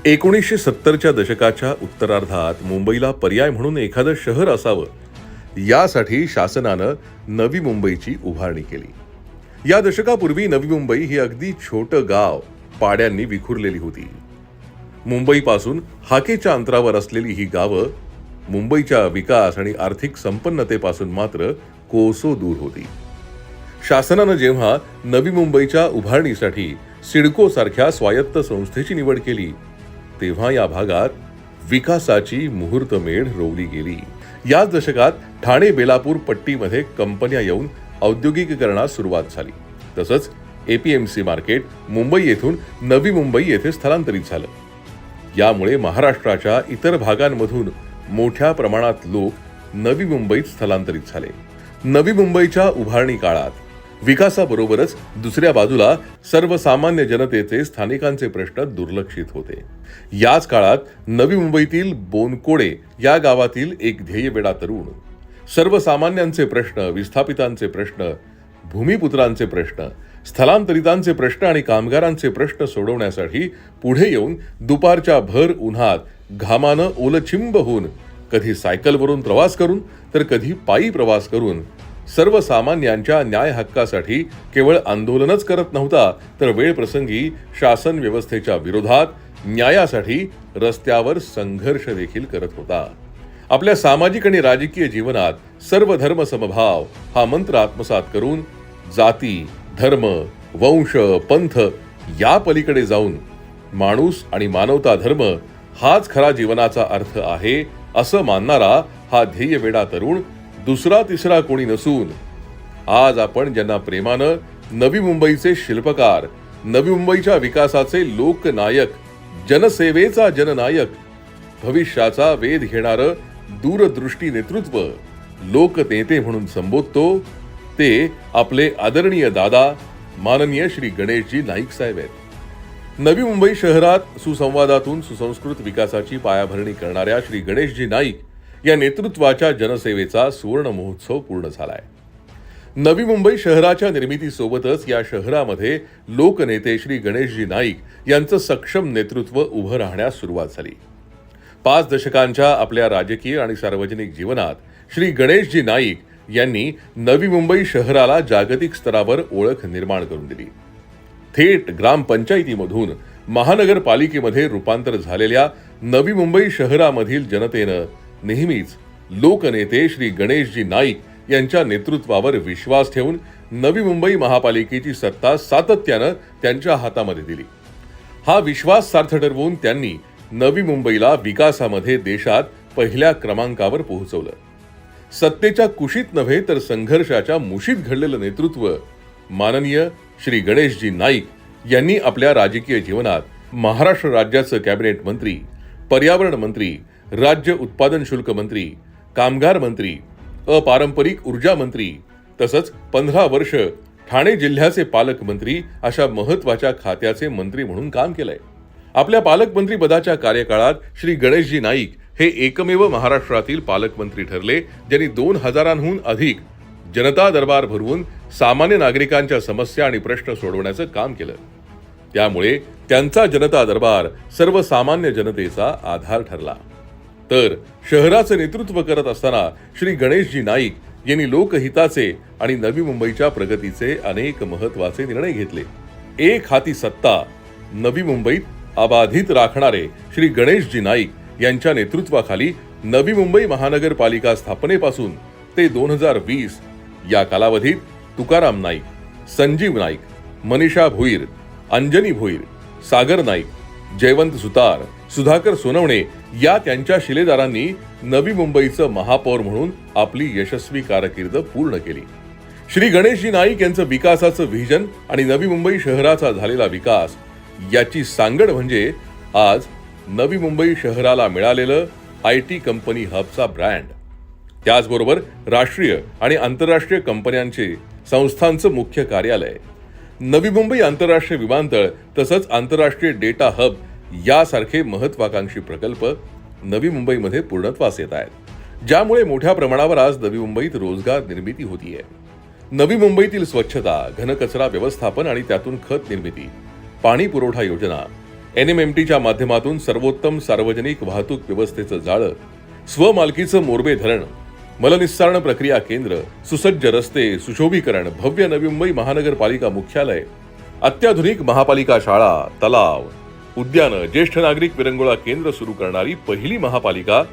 1970च्या दशकाच्या उत्तरार्धात मुंबईला पर्याय म्हणून एखादं शहर असावं यासाठी शासनानं नवी मुंबईची उभारणी केली। या दशकापूर्वी नवी मुंबई ही अगदी छोटं गाव पाड्यांनी विखुरलेली होती। मुंबईपासून हाकेच्या अंतरावर असलेली ही गावं मुंबईच्या विकास आणि आर्थिक संपन्नतेपासून मात्र कोसो दूर होती। शासनानं जेव्हा नवी मुंबईच्या उभारणीसाठी सिडको सारख्या स्वायत्त संस्थेची निवड केली तेव्हा या भागात विकासाची मुहूर्तमेढ रोवली गेली। याच दशकात ठाणे बेलापूर पट्टीमध्ये कंपन्या येऊन औद्योगिकीकरणास सुरुवात झाली। तसंच एपीएमसी मार्केट मुंबई येथून नवी मुंबई येथे स्थलांतरित झालं। यामुळे महाराष्ट्राच्या इतर भागांमधून मोठ्या प्रमाणात लोक नवी मुंबईत स्थलांतरित झाले। नवी मुंबईच्या उभारणी काळात विकासाबरोबरच दुसऱ्या बाजूला सर्वसामान्य जनतेचे स्थानिकांचे प्रश्न दुर्लक्षित होते। याच काळात नवी मुंबईतील बोनकोडे या गावातील एक ध्येयवेडा तरुण सर्वसामान्यांचे प्रश्न, विस्थापितांचे प्रश्न, भूमिपुत्रांचे प्रश्न, स्थलांतरितांचे प्रश्न आणि कामगारांचे प्रश्न सोडवण्यासाठी पुढे येऊन दुपारच्या भर उन्हात घामानं ओलचिंब होऊन कधी सायकलवरून प्रवास करून तर कधी पायी प्रवास करून सर्वसामान्यांच्या न्याय हक्कासाठी केवळ आंदोलनच करत नव्हता तर वेळ प्रसंगी शासन व्यवस्थेच्या विरोधात न्यायासाठी रस्त्यावर संघर्ष देखील करत होता। आपल्या सामाजिक आणि राजकीय जीवनात सर्व धर्म समभाव हा मंत्र आत्मसात करून जाती, धर्म, वंश, पंथ या पलीकडे जाऊन माणूस आणि मानवता धर्म हाच खरा जीवनाचा अर्थ आहे असं मानणारा हा ध्येयवेडा तरुण दुसरा तिसरा कोणी नसून आज आपण ज्यांना प्रेमानं नवी मुंबईचे शिल्पकार, नवी मुंबईच्या विकासाचे लोकनायक, जनसेवेचा जननायक, भविष्याचा वेध घेणारं दूरदृष्टी नेतृत्व, लोकनेते म्हणून संबोधतो ते आपले आदरणीय दादा माननीय श्री गणेशजी नाईक साहेब आहेत। नवी मुंबई शहरात सुसंवादातून सुसंस्कृत विकासाची पायाभरणी करणाऱ्या श्री गणेशजी नाईक या नेतृत्वाच्या जनसेवेचा सुवर्ण महोत्सव पूर्ण झालाय। नवी मुंबई शहराच्या निर्मितीसोबतच या शहरामध्ये लोकनेते श्री गणेशजी नाईक यांचं सक्षम नेतृत्व उभं राहण्यास सुरुवात झाली। 5 दशकांच्या आपल्या राजकीय आणि सार्वजनिक जीवनात श्री गणेशजी नाईक यांनी नवी मुंबई शहराला जागतिक स्तरावर ओळख निर्माण करून दिली। थेट ग्रामपंचायतीमधून महानगरपालिकेमध्ये रूपांतर झालेल्या नवी मुंबई शहरामधील जनतेनं नेहमीच लोकनेते श्री गणेशजी नाईक यांच्या नेतृत्वावर विश्वास ठेवून नवी मुंबई महापालिकेची सत्ता सातत्यानं त्यांच्या हातामध्ये दिली। हा विश्वास सार्थ ठरवून त्यांनी नवी मुंबईला विकासामध्ये देशात पहिल्या क्रमांकावर पोहोचवलं। सत्तेच्या कुशीत नव्हे तर संघर्षाच्या मुशीत घडलेलं नेतृत्व माननीय श्री गणेशजी नाईक यांनी आपल्या राजकीय जीवनात महाराष्ट्र राज्याचं कॅबिनेट मंत्री, पर्यावरण मंत्री, राज्य उत्पादन शुल्क मंत्री, कामगार मंत्री, अपारंपरिक ऊर्जा मंत्री तसंच 15 वर्ष ठाणे जिल्ह्याचे पालकमंत्री अशा महत्वाच्या खात्याचे मंत्री म्हणून काम केलंय। आपल्या पालकमंत्री पदाच्या कार्यकाळात श्री गणेशजी नाईक हे एकमेव महाराष्ट्रातील पालकमंत्री ठरले ज्यांनी 2000हून अधिक जनता दरबार भरवून सामान्य नागरिकांच्या समस्या आणि प्रश्न सोडवण्याचं काम केलं। त्यामुळे त्यांचा जनता दरबार सर्वसामान्य जनतेचा आधार ठरला। तर शहराचं नेतृत्व करत असताना श्री गणेशजी नाईक यांनी लोकहिताचे आणि नवी मुंबईच्या प्रगतीचे अनेक महत्वाचे निर्णय घेतले। एक हाती सत्ता नवी मुंबईत अबाधित राखणारे श्री गणेशजी नाईक यांच्या नेतृत्वाखाली नवी मुंबई महानगरपालिका स्थापनेपासून ते 2020 या कालावधीत तुकाराम नाईक, संजीव नाईक, मनीषा भोईर, अंजनी भोईर, सागर नाईक, जयवंत सुतार, सुधाकर सोनवणे या त्यांच्या शिलेदारांनी नवी मुंबईचं महापौर म्हणून आपली यशस्वी कारकीर्द पूर्ण केली। श्री गणेशजी नाईक यांचं विकासाचं व्हिजन आणि नवी मुंबई शहराचा झालेला विकास याची सांगड म्हणजे आज नवी मुंबई शहराला मिळालेलं IT कंपनी हबचा ब्रँड, त्याचबरोबर राष्ट्रीय आणि आंतरराष्ट्रीय कंपन्यांचे संस्थांचं मुख्य कार्यालय, नवी मुंबई आंतरराष्ट्रीय विमानतळ तसंच आंतरराष्ट्रीय डेटा हब यासारखे महत्वाकांक्षी प्रकल्प नवी मुंबईमध्ये पूर्णत्वास येत आहेत, ज्यामुळे मोठ्या प्रमाणावर आज नवी मुंबईत रोजगार निर्मिती होतीये। नवी मुंबईतील स्वच्छता, घनकचरा व्यवस्थापन आणि त्यातून खत निर्मिती, पाणी पुरवठा योजना, NMMTच्या माध्यमातून सर्वोत्तम सार्वजनिक वाहतूक व्यवस्थेचं जाळं, स्वमालकीचं मोरबे धरण, मलनिस्सारण प्रक्रिया केंद्र, सुसज्ज रस्ते, सुशोभीकरण, भव्य नवी मुंबई महानगरपालिका मुख्यालय, अत्याधुनिक महापालिका शाळा, तलाव, उद्यानं, ज्येष्ठ नागरिक विरंगुळा केंद्र सुरू करणारी पहिली महापालिका,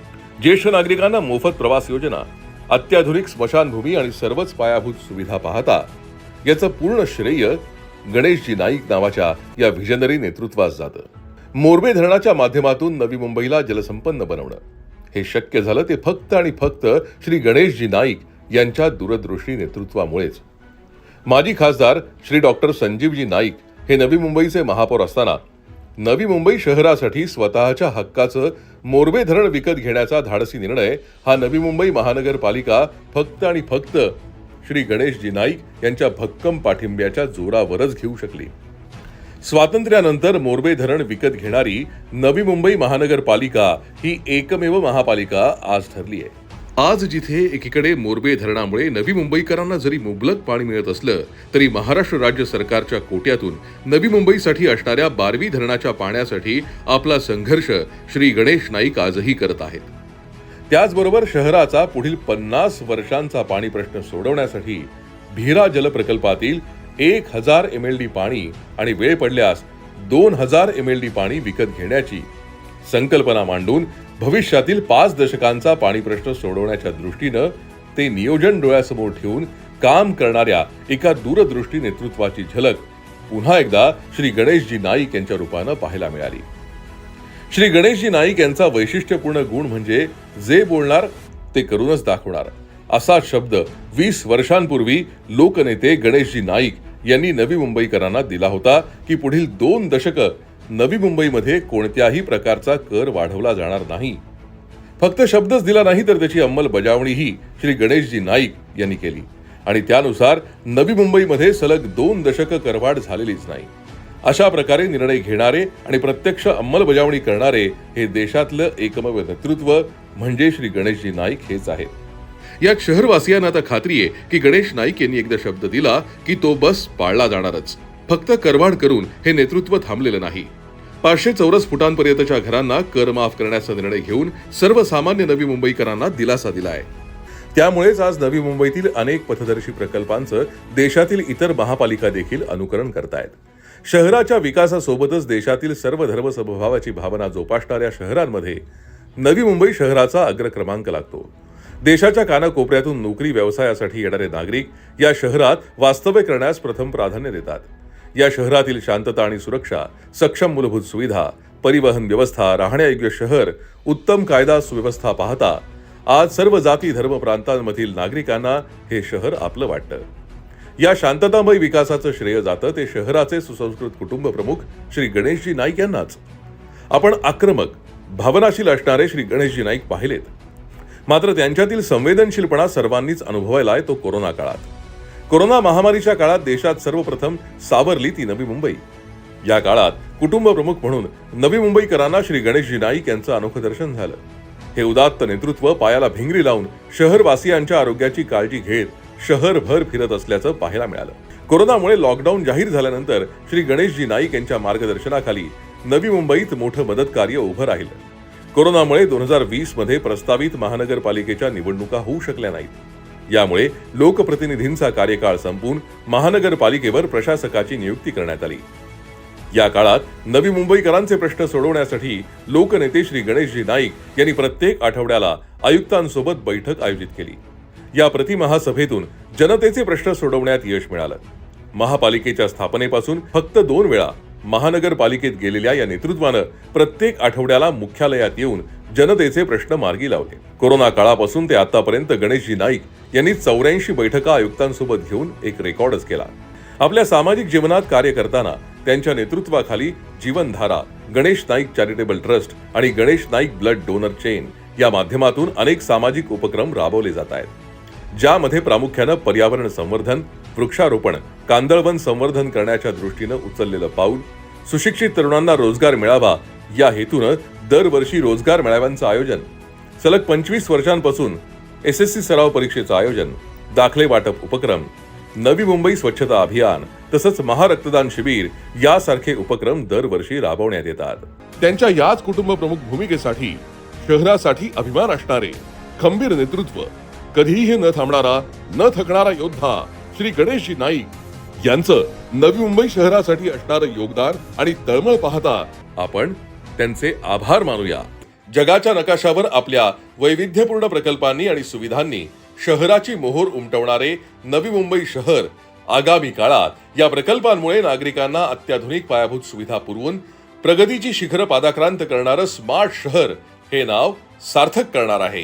ज्येष्ठ नागरिकांना मोफत प्रवास योजना, अत्याधुनिक स्मशानभूमी आणि सर्वच पायाभूत सुविधा पाहता याचं पूर्ण श्रेय गणेशजी नाईक नावाच्या या व्हिजनरी नेतृत्वास जातं. मोरबे धरणाच्या माध्यमातून नवी मुंबईला जलसंपन्न बनवणं हे शक्य झालं ते फक्त आणि फक्त श्री गणेशजी नाईक यांच्या दूरदृष्टी नेतृत्वामुळेच. माजी खासदार श्री डॉक्टर संजीवजी नाईक हे नवी मुंबईचे महापौर असताना नवी मुंबई शहरासाठी स्वतःच्या हक्काचं मोरबे धरण विकत घेण्याचा धाडसी निर्णय हा नवी मुंबई महानगरपालिका फक्त आणि फक्त श्री गणेशजी नाईक यांच्या भक्कम पाठिंब्याच्या जोरावरच घेऊ शकली. स्वातंत्र्यानंतर मोरबे धरण विकत घेणारी नवी मुंबई महानगरपालिका ही एकमेव महापालिका आज ठरली आहे. आज जिथे एकीकडे मोरबे धरणामुळे नवी मुंबईकरांना जरी मुबलक पाणी मिळत असलं तरी महाराष्ट्र राज्य सरकारच्या कोट्यातून नवी मुंबईसाठी असणाऱ्या बारवी धरणाच्या पाण्यासाठी आपला संघर्ष श्री गणेश नाईक आजही करत आहेत. त्याचबरोबर शहराचा पुढील 50 वर्षांचा पाणी प्रश्न सोडवण्यासाठी भीरा जल प्रकल्पातील 1000 MLD पाणी आणि वेळ पडल्यास 2000 MLD पाणी विकत घेण्याची संकल्पना मांडून भविष्यातील 5 दशकांचा पाणी प्रश्न सोडवण्याच्या दृष्टीनं ते नियोजन डोळ्यासमोर ठेवून काम करणाऱ्या एका दूरदृष्टी नेतृत्वाची झलक पुन्हा एकदा श्री गणेशजी नाईक यांच्या रूपानं पाहायला मिळाली. श्री गणेशजी नाईक यांचा वैशिष्ट्यपूर्ण गुण म्हणजे जे बोलणार ते करूनच दाखवणार असा शब्द 20 वर्षांपूर्वी लोकनेते गणेशजी नाईक यांनी नवी मुंबईकरांना दिला होता की पुढील 2 दशकं नवी मुंबईमध्ये कोणत्याही प्रकारचा कर वाढवला जाणार नाही. फक्त शब्दच दिला नाही तर त्याची अंमलबजावणीही श्री गणेशजी नाईक यांनी केली आणि त्यानुसार नवी मुंबईमध्ये सलग 2 दशकं करवाढ झालेलीच नाही. अशा प्रकारे निर्णय घेणारे आणि प्रत्यक्ष अंमलबजावणी करणारे हे देशातलं एकमेव नेतृत्व म्हणजे श्री गणेशजी नाईक हेच आहेत. यात शहरवासियांना आता खात्री आहे की गणेश नाईक यांनी एकदा शब्द दिला की तो बस पाळला जाणारच. फक्त करवाढ करून हे नेतृत्व थांबलेलं नाही. 500 चौरस फुटांपर्यंतच्या घरांना कर माफ करण्याचा निर्णय घेऊन सर्वसामान्य नवी मुंबईकरांना दिलासा दिलाय. त्यामुळेच आज नवी मुंबईतील अनेक पथदर्शी प्रकल्पांचं देशातील इतर महापालिका देखील अनुकरण करतायत. शहराच्या विकासासोबतच देशातील सर्व धर्म समभावाची भावना जोपासणाऱ्या शहरांमध्ये नवी मुंबई शहराचा अग्रक्रमांक लागतो. देशाच्या कानाकोपऱ्यातून नोकरी व्यवसायासाठी येणारे नागरिक या शहरात वास्तव्य करण्यास प्रथम प्राधान्य देतात. या शहरातील शांतता आणि सुरक्षा, सक्षम मूलभूत सुविधा, परिवहन व्यवस्था, राहण्यायोग्य शहर, उत्तम कायदा सुव्यवस्था पाहता आज सर्व जाती धर्म प्रांतांमधील नागरिकांना हे शहर आपलं वाटतं. या शांततामय विकासाचं श्रेय जातं ते शहराचे सुसंस्कृत कुटुंब प्रमुख श्री गणेशजी नाईक यांनाच. आपण आक्रमक, भावनाशील असणारे श्री गणेशजी नाईक पाहिलेत, मात्र त्यांच्यातील संवेदनशीलपणा सर्वांनीच अनुभवायलाय तो कोरोना काळात. कोरोना महामारीच्या काळात देशात सर्वप्रथम सावरली ती नवी मुंबई. या काळात कुटुंब प्रमुख म्हणून नवी मुंबईकरांना श्री गणेशजी नाईक यांचं अनोखं दर्शन झालं. हे उदात्त नेतृत्व पायाला भिंगरी लावून शहरवासियांच्या आरोग्याची काळजी घेत शहरभर फिरत असल्याचं पाहायला मिळालं. कोरोनामुळे लॉकडाऊन जाहीर झाल्यानंतर श्री गणेशजी नाईक यांच्या मार्गदर्शनाखाली नवी मुंबईत मोठं मदत कार्य उभं राहिलं. कोरोनामुळे 2020 मध्ये प्रस्तावित महानगरपालिकेच्या निवडणुका होऊ शकल्या नाहीत. यामुळे लोकप्रतिनिधींचा कार्यकाळ संपून महानगरपालिकेवर प्रशासकाची नियुक्ती करण्यात आली. या काळात नवी मुंबईकरांचे प्रश्न सोडवण्यासाठी लोकनेते श्री गणेशजी नाईक यांनी प्रत्येक आठवड्याला आयुक्तांसोबत बैठक आयोजित केली. या प्रतिमहासभेतून जनतेचे प्रश्न सोडवण्यात यश मिळालं. महापालिकेच्या स्थापनेपासून फक्त 2 वेळा महानगरपालिकेत गेलेल्या या नेतृत्वानं प्रत्येक आठवड्याला मुख्यालयात येऊन जनतेचे प्रश्न मार्गी लावले. कोरोना काळापासून ते आतापर्यंत गणेशजी नाईक यांनी 84 बैठका आयुक्तांसोबत घेऊन एक रेकॉर्डच केला. आपल्या सामाजिक जीवनात कार्य करताना त्यांच्या नेतृत्वाखाली जीवनधारा, गणेश नाईक चॅरिटेबल ट्रस्ट आणि Ganesh Naik blood donor chain या माध्यमातून अनेक सामाजिक उपक्रम राबवले जात आहेत, ज्यामध्ये प्रामुख्यानं पर्यावरण संवर्धन, वृक्षारोपण, कांदळवन संवर्धन करण्याच्या दृष्टीनं उचललेलं पाऊल, सुशिक्षित तरुणांना रोजगार मिळावा या हेतूनं दरवर्षी रोजगार मेळाव्यांचं आयोजन, सलग 25 वर्षांपासून SSC सराव परीक्षेचं आयोजन, दाखले वाटप उपक्रम, नवी मुंबई स्वच्छता अभियान तसंच महारक्तदान शिबिर यासारखे उपक्रम दरवर्षी राबवण्यात येतात. त्यांच्या याच कुटुंब प्रमुख भूमिकेसाठी शहरासाठी अभिमान असणारे खंबीर नेतृत्व, कधीही न थांबणारा न थकणारा योद्धा श्री गणेशजी नाईक यांचं नवी मुंबई शहरासाठी असणारं योगदान आणि तळमळ पाहता आपण त्यांचे आभार मानूया. जगाच्या नकाशावर आपल्या वैविध्यपूर्ण प्रकल्पांनी आणि सुविधांनी शहराची मोहोर उमटवणारे नवी मुंबई शहर आगामी काळात या प्रकल्पांमुळे नागरिकांना अत्याधुनिक पायाभूत सुविधा पुरवून प्रगतीची शिखरं पादाक्रांत करणारं स्मार्ट शहर हे नाव सार्थक करणार आहे.